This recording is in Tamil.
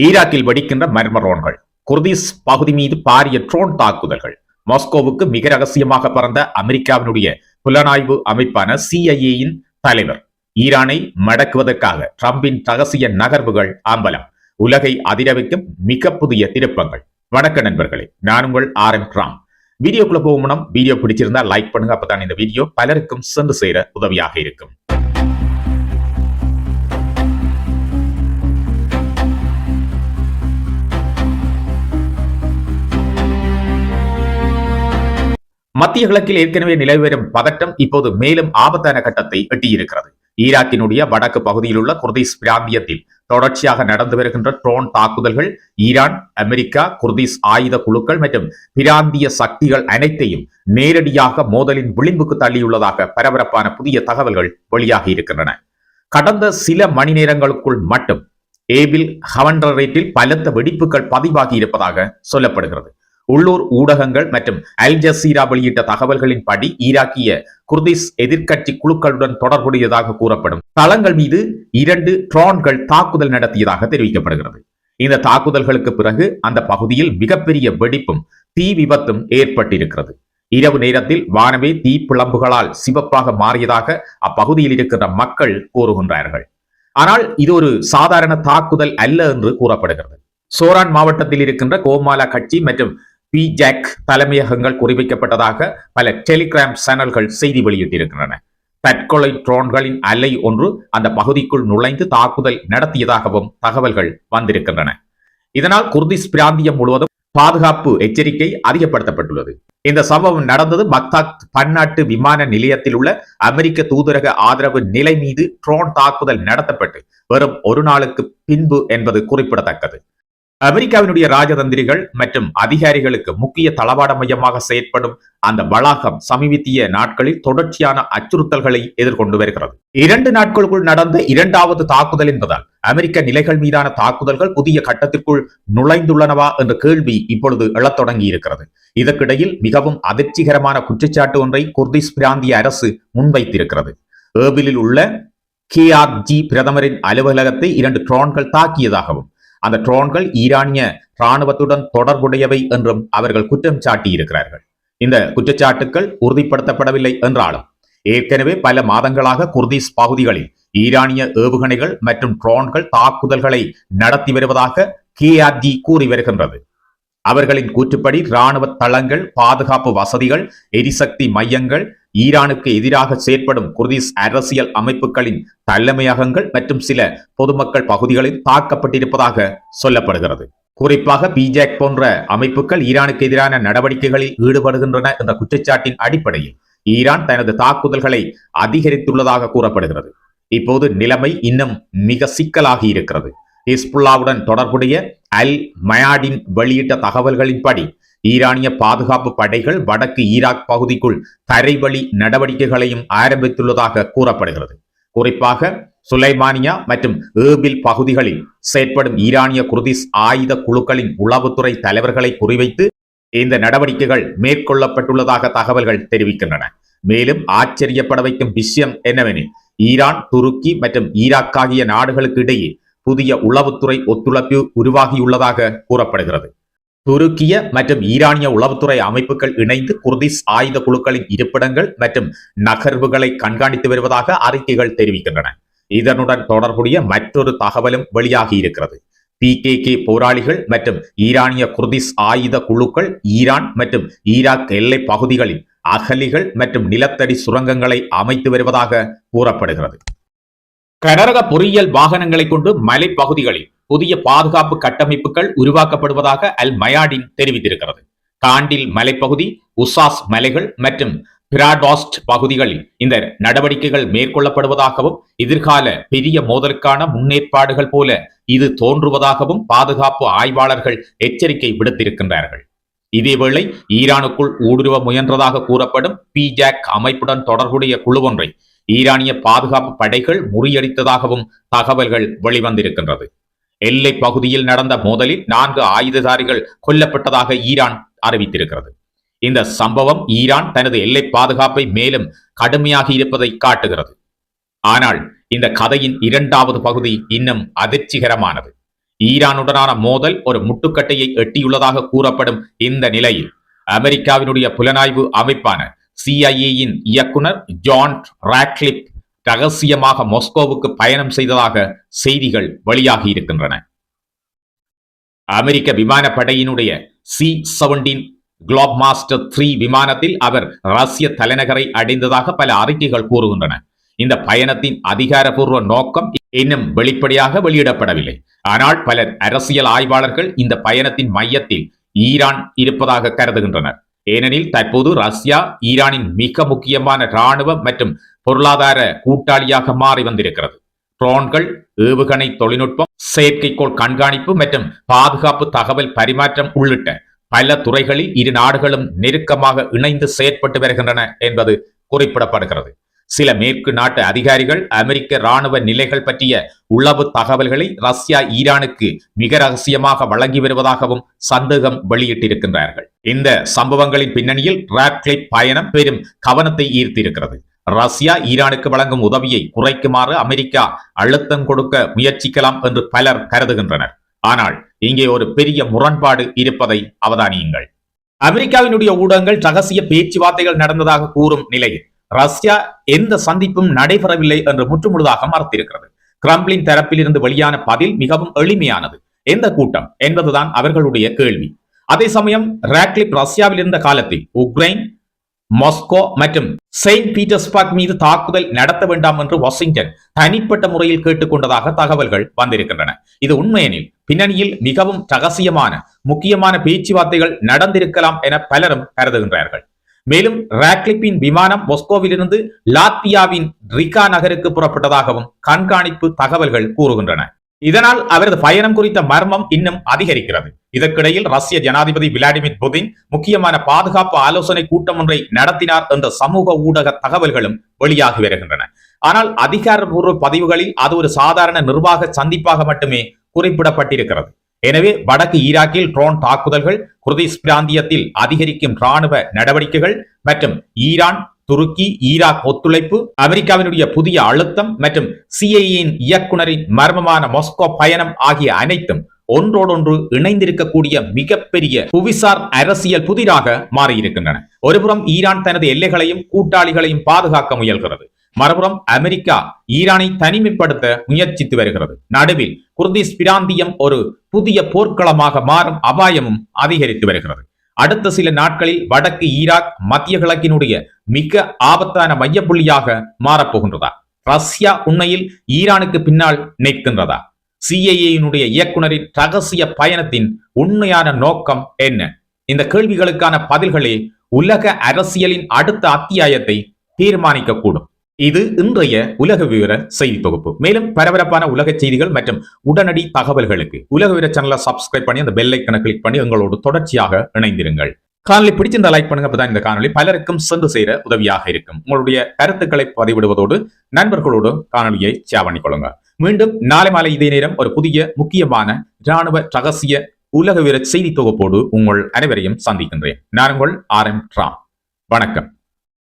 ஈராக்கில் வெடிக்கின்ற மர்ம ட்ரோன்கள், குர்திஸ் பகுதி மீது பாரிய ட்ரோன் தாக்குதல்கள், மாஸ்கோவுக்கு மிக ரகசியமாக பறந்த அமெரிக்காவினுடைய புலனாய்வு அமைப்பான CIA-யின் தலைவர், ஈரானை மடக்குவதற்காக டிரம்பின் ரகசிய நகர்வுகள் அம்பலம், உலகை அதிரவைக்கும் மிக புதிய திருப்பங்கள். வணக்க நண்பர்களே, நான் உங்கள் RM ராம். வீடியோக்குள்ள போகும் வீடியோ பிடிச்சிருந்தா லைக் பண்ணுங்க, அப்பதான் இந்த வீடியோ பலருக்கும் சென்று சேர உதவியாக இருக்கும். மத்திய கிழக்கில் ஏற்கனவே நிலவி வரும் பதட்டம் இப்போது மேலும் ஆபத்தான கட்டத்தை எட்டியிருக்கிறது. ஈராக்கினுடைய வடக்கு பகுதியில் உள்ள குர்திஸ் பிராந்தியத்தில் தொடர்ச்சியாக நடந்து வருகின்ற ட்ரோன் தாக்குதல்கள் ஈரான், அமெரிக்கா, குர்திஸ் ஆயுத குழுக்கள் மற்றும் பிராந்திய சக்திகள் அனைத்தையும் நேரடியாக மோதலின் விளிம்புக்கு தள்ளியுள்ளதாக பரபரப்பான புதிய தகவல்கள் வெளியாகி இருக்கின்றன. கடந்த சில மணி நேரங்களுக்குள் மட்டும் ஏபில் ஹவண்டரேட்டில் பலத்த வெடிப்புகள் பதிவாகி இருப்பதாக சொல்லப்படுகிறது. உள்ளூர் ஊடகங்கள் மற்றும் அல் ஜசீரா வெளியிட்ட தகவல்களின்படி ஈராக்கிய குர்திஸ் எதிர்க்கட்சி குழுக்களுடன் தொடர்புடையதாக கூறப்படும் தளங்கள் மீது 2 ட்ரோன்கள் தாக்குதல் நடத்தியதாக தெரிவிக்கப்படுகிறது. இந்த தாக்குதல்களுக்கு பிறகு அந்த பகுதியில் மிகப்பெரிய வெடிப்பும் தீ விபத்தும் ஏற்பட்டிருக்கிறது. இரவு நேரத்தில் வானமே தீப்பிழம்புகளால் சிவப்பாக மாறியதாக அப்பகுதியில் இருக்கின்ற மக்கள் கூறுகின்றார்கள். ஆனால் இது ஒரு சாதாரண தாக்குதல் அல்ல என்று கூறப்படுகிறது. சோரான் மாவட்டத்தில் இருக்கின்ற கோமாலா கட்சி மற்றும் பிஜாக் தலைமையகங்கள் குறிவைக்கப்பட்டதாக பல டெலிகிராம் சேனல்கள் செய்தி வெளியிட்டிருக்கின்றன. தற்கொலை ட்ரோன்களின் அலை ஒன்று அந்த பகுதிக்குள் நுழைந்து தாக்குதல் நடத்தியதாகவும் தகவல்கள் வந்திருக்கின்றன. இதனால் குர்திஸ் பிராந்தியம் முழுவதும் பாதுகாப்பு எச்சரிக்கை அதிகப்படுத்தப்பட்டுள்ளது. இந்த சம்பவம் நடந்தது பக்தாத் பன்னாட்டு விமான நிலையத்தில் உள்ள அமெரிக்க தூதரக ஆதரவு நிலை மீது ட்ரோன் தாக்குதல் நடத்தப்பட்டு வெறும் ஒரு நாளுக்கு பின்பு என்பது குறிப்பிடத்தக்கது. அமெரிக்காவினுடைய ராஜதந்திரிகள் மற்றும் அதிகாரிகளுக்கு முக்கிய தளவாட மையமாக செயற்படும் அந்த வளாகம் சமீபத்திய நாட்களில் தொடர்ச்சியான அச்சுறுத்தல்களை எதிர்கொண்டு வருகிறது. 2 நாட்களுக்குள் நடந்த 2வது தாக்குதல் என்பதால் அமெரிக்க நிலைகள் மீதான தாக்குதல்கள் புதிய கட்டத்திற்குள் நுழைந்துள்ளனவா என்ற கேள்வி இப்பொழுது எழத் தொடங்கி இருக்கிறது. இதற்கிடையில் மிகவும் அதிர்ச்சிகரமான குற்றச்சாட்டு ஒன்றை குர்திஸ் பிராந்திய அரசு முன்வைத்திருக்கிறது. ஏபிலில் உள்ள KRG பிரதமரின் அலுவலகத்தை 2 ட்ரோன்கள் தாக்கியதாகவும் அந்த ட்ரோன்கள் ஈரானிய ராணுவத்துடன் தொடர்புடையவை என்றும் அவர்கள் குற்றம் சாட்டியிருக்கிறார்கள். இந்த குற்றச்சாட்டுகள் உறுதிப்படுத்தப்படவில்லை என்றாலும் ஏற்கனவே பல மாதங்களாக குர்திஸ் பகுதிகளில் ஈரானிய ஏவுகணைகள் மற்றும் ட்ரோன்கள் தாக்குதல்களை நடத்தி வருவதாக KRG கூறி வருகின்றது. அவர்களின் கூற்றுப்படி இராணுவ தளங்கள், பாதுகாப்பு வசதிகள், எரிசக்தி மையங்கள், ஈரானுக்கு எதிராக செயற்படும் குர்திஸ் அரசியல் அமைப்புகளின் தலைமையகங்கள் மற்றும் சில பொதுமக்கள் பகுதிகளில் தாக்கப்பட்டிருப்பதாக சொல்லப்படுகிறது. குறிப்பாக பிஜாக் போன்ற அமைப்புகள் ஈரானுக்கு எதிரான நடவடிக்கைகளில் ஈடுபடுகின்றன என்ற குற்றச்சாட்டின் அடிப்படையில் ஈரான் தனது தாக்குதல்களை அதிகரித்துள்ளதாக கூறப்படுகிறது. இப்போது நிலைமை இன்னும் மிக சிக்கலாகி இருக்கிறது. ஹிஸ்புல்லாவுடன் தொடர்புடைய அல் மயாடின் வெளியிட்ட தகவல்களின்படி ஈரானிய பாதுகாப்பு படைகள் வடக்கு ஈராக் பகுதிக்குள் தரைவழி நடவடிக்கைகளையும் ஆரம்பித்துள்ளதாக கூறப்படுகிறது. குறிப்பாக சுலைமானியா மற்றும் ஏபில் பகுதிகளில் செயற்படும் ஈரானிய குர்திஸ் ஆயுத குழுக்களின் உளவுத்துறை தலைவர்களை குறிவைத்து இந்த நடவடிக்கைகள் மேற்கொள்ளப்பட்டுள்ளதாக தகவல்கள் தெரிவிக்கின்றன. மேலும் ஆச்சரியப்பட வைக்கும் விஷயம் என்னவெனில் ஈரான், துருக்கி மற்றும் ஈராக் ஆகிய நாடுகளுக்கு இடையே புதிய உளவுத்துறை ஒத்துழைப்பு உருவாகியுள்ளதாக கூறப்படுகிறது. துருக்கிய மற்றும் ஈரானிய உளவுத்துறை அமைப்புகள் இணைந்து குர்திஸ் ஆயுத குழுக்களின் இருப்பிடங்கள் மற்றும் நகர்வுகளை கண்காணித்து வருவதாக அறிக்கைகள் தெரிவிக்கின்றன. இதனுடன் தொடர்புடைய மற்றொரு தகவலும் வெளியாகி இருக்கிறது. PKK போராளிகள் மற்றும் ஈரானிய குர்திஸ் ஆயுத குழுக்கள் ஈரான் மற்றும் ஈராக் எல்லை பகுதிகளில் அகழிகள் மற்றும் நிலத்தடி சுரங்கங்களை அமைத்து வருவதாக கூறப்படுகிறது. கனரக பொறியியல் வாகனங்களை கொண்டு மலைப்பகுதிகளில் புதிய பாதுகாப்பு கட்டமைப்புகள் உருவாக்கப்படுவதாக அல் மயாடின் தெரிவித்திருக்கிறது. காண்டில் மலைப்பகுதி, உசாஸ் மலைகள் மற்றும் பிராடாஸ்ட் பகுதிகளில் இந்த நடவடிக்கைகள் மேற்கொள்ளப்படுவதாகவும் எதிர்கால பெரிய மோதலுக்கான முன்னேற்பாடுகள் போல இது தோன்றுவதாகவும் பாதுகாப்பு ஆய்வாளர்கள் எச்சரிக்கை விடுத்திருக்கின்றார்கள். இதேவேளை ஈரானுக்குள் ஊடுருவ முயன்றதாக கூறப்படும் பிஜாக் அமைப்புடன் தொடர்புடைய குழு ஒன்றை ஈரானிய பாதுகாப்பு படைகள் முறியடித்ததாகவும் தகவல்கள் வெளிவந்திருக்கின்றது. எல்லை பகுதியில் நடந்த மோதலில் 4 ஆயுததாரிகள் கொல்லப்பட்டதாக ஈரான் அறிவித்திருக்கிறது. இந்த சம்பவம் ஈரான் தனது எல்லை பாதுகாப்பை மேலும் கடுமையாகி இருப்பதை காட்டுகிறது. ஆனால் இந்த கதையின் 2வது பகுதி இன்னும் அதிர்ச்சிகரமானது. ஈரானுடனான மோதல் ஒரு முட்டுக்கட்டையை எட்டியுள்ளதாக கூறப்படும் இந்த நிலையில் அமெரிக்காவினுடைய புலனாய்வு அமைப்பான CIA-யின் இயக்குனர் ஜான் ராட்க்ளிஃப் ரகசியமாக மாஸ்கோவுக்கு பயணம் செய்ததாக செய்திகள் வெளியாகி இருக்கின்றன. அமெரிக்க விமானப்படையினுடைய C-17 குளோப்மாஸ்டர் 3 விமானத்தில் அவர் ரஷ்ய தலைநகரை அடைந்ததாக பல அறிக்கைகள் கூறுகின்றன. இந்த பயணத்தின் அதிகாரப்பூர்வ நோக்கம் இன்னும் வெளிப்படையாக வெளியிடப்படவில்லை. ஆனால் பலர் அரசியல் ஆய்வாளர்கள் இந்த பயணத்தின் மையத்தில் ஈரான் இருப்பதாக கருதுகின்றனர். ஏனெனில் தற்போது ரஷ்யா ஈரானின் மிக முக்கியமான இராணுவ மற்றும் பொருளாதார கூட்டாளியாக மாறி வந்திருக்கிறது. ட்ரோன்கள், ஏவுகணை தொழில்நுட்பம், செயற்கைக்கோள் கண்காணிப்பு மற்றும் பாதுகாப்பு தகவல் பரிமாற்றம் உள்ளிட்ட பல துறைகளில் இரு நாடுகளும் நெருக்கமாக இணைந்து செயற்பட்டு வருகின்றன என்பது குறிப்பிடப்படுகிறது. சில மேற்கு நாட்டு அதிகாரிகள் அமெரிக்க இராணுவ நிலைகள் பற்றிய உளவு தகவல்களை ரஷ்யா ஈரானுக்கு மிக ரகசியமாக வழங்கி வருவதாகவும் சந்தேகம் வெளியிட்டிருக்கின்றார்கள். இந்த சம்பவங்களின் பின்னணியில் ராட்க்ளிஃப் பயணம் பெரும் கவனத்தை ஈர்த்திருக்கிறது. ரஷ்யா ஈரானுக்கு வழங்கும் உதவியை குறைக்குமாறு அமெரிக்கா அழுத்தம் கொடுக்க முயற்சிக்கலாம் என்று பலர் கருதுகின்றனர். ஆனால் இங்கே ஒரு பெரிய முரண்பாடு இருப்பதை அவதானியுங்கள். அமெரிக்காவினுடைய ஊடகங்கள் ரகசிய பேச்சுவார்த்தைகள் நடந்ததாக கூறும் நிலையில் ரஷ்யா எந்த சந்திப்பும் நடைபெறவில்லை என்று முற்றுமுழுதாக மறுத்திருக்கிறது. கிரெம்ளின் தரப்பில் இருந்து வெளியான பதில் மிகவும் எளிமையானது. எந்த கூட்டம் என்பதுதான் அவர்களுடைய கேள்வி. அதே சமயம் ராட்க்ளிஃப் ரஷ்யாவில் இருந்த காலத்தில் உக்ரைன், மாஸ்கோ மற்றும் செயின்ட் பீட்டர்ஸ்பர்க் மீது தாக்குதல் நடத்த வேண்டாம் என்று வாஷிங்டன் தனிப்பட்ட முறையில் கேட்டுக்கொண்டதாக தகவல்கள் வந்திருக்கின்றன. இது உண்மையெனில் பின்னணியில் மிகவும் ரகசியமான முக்கியமான பேச்சுவார்த்தைகள் நடந்திருக்கலாம் என பலரும் கருதுகின்றார்கள். மேலும் ராட்க்ளிஃபின் விமானம் மாஸ்கோவிலிருந்து லாத்வியாவின் ரிகா நகருக்கு புறப்பட்டதாகவும் கண்காணிப்பு தகவல்கள் கூறுகின்றன. இதனால் அவரது பயணம் குறித்த மர்மம் இன்னும் அதிகரிக்கிறது. இதற்கிடையில் ரஷ்ய ஜனாதிபதி விளாடிமிர் புதின் முக்கியமான பாதுகாப்பு ஆலோசனை கூட்டம் ஒன்றை நடத்தினார் என்ற சமூக ஊடக தகவல்களும் வெளியாகி வருகின்றன. ஆனால் அதிகாரப்பூர்வ பதிவுகளில் அது ஒரு சாதாரண நிர்வாக சந்திப்பாக மட்டுமே குறிப்பிடப்பட்டிருக்கிறது. எனவே வடக்கு ஈராக்கில் ட்ரோன் தாக்குதல்கள், குர்திஸ் பிராந்தியத்தில் அதிகரிக்கும் இராணுவ நடவடிக்கைகள் மற்றும் ஈரான், துருக்கி, ஈராக் ஒத்துழைப்பு, அமெரிக்காவினுடைய புதிய அழுத்தம் மற்றும் CIA-யின் இயக்குனரின் மர்மமான மாஸ்கோ பயணம் ஆகிய அனைத்தும் ஒன்றோடொன்று இணைந்திருக்கக்கூடிய மிகப்பெரிய புவிசார் அரசியல் புதிராக மாறியிருக்கின்றன. ஒருபுறம் ஈரான் தனது எல்லைகளையும் கூட்டாளிகளையும் பாதுகாக்க முயல்கிறது. மறுபுறம் அமெரிக்கா ஈரானை தனிமைப்படுத்த முயற்சித்து வருகிறது. நடுவில் குர்திஸ் பிராந்தியம் ஒரு புதிய போர்க்களமாக மாறும் அபாயமும் அதிகரித்து வருகிறது. அடுத்த சில நாட்களில் வடக்கு ஈராக் மத்திய கிழக்கினுடைய மிக ஆபத்தான மையப்புள்ளியாக மாறப்போகின்றதா? ரஷ்யா உண்மையில் ஈரானுக்கு பின்னால் நிற்கின்றதா? CIA-யினுடைய இயக்குனரின் ரகசிய பயணத்தின் உண்மையான நோக்கம் என்ன? இந்த கேள்விகளுக்கான பதில்களே உலக அரசியலின் அடுத்த அத்தியாயத்தை தீர்மானிக்கக்கூடும். இது இன்றைய உலக விவர செய்தி தொகுப்பு. மேலும் பரபரப்பான உலக செய்திகள் மற்றும் உடனடி தகவல்களுக்கு உலக விவர சேனலை சப்ஸ்கிரைப் பண்ணி அந்த பெல் ஐக்கனை கிளிக் பண்ணி எங்களோடு தொடர்ச்சியாக இணைந்திருங்கள். காணொலி பிடிச்சிருந்தா லைக் பண்ணுங்க. அப்பதான் இந்த காணொலி பலருக்கும் சென்று சேர உதவியாக இருக்கும். உங்களுடைய கருத்துக்களை பதிவிடுவதோடு நண்பர்களோடு காணொலியை ஷேர் பண்ணிக்கொள்ளுங்க. மீண்டும் நாளை மாலை இதே நேரம் ஒரு புதிய முக்கியமான இராணுவ ரகசிய உலக விவர செய்தி தொகுப்போடு உங்கள் அனைவரையும் சந்திக்கின்றேன். நான் உங்கள் RM ராம். வணக்கம்.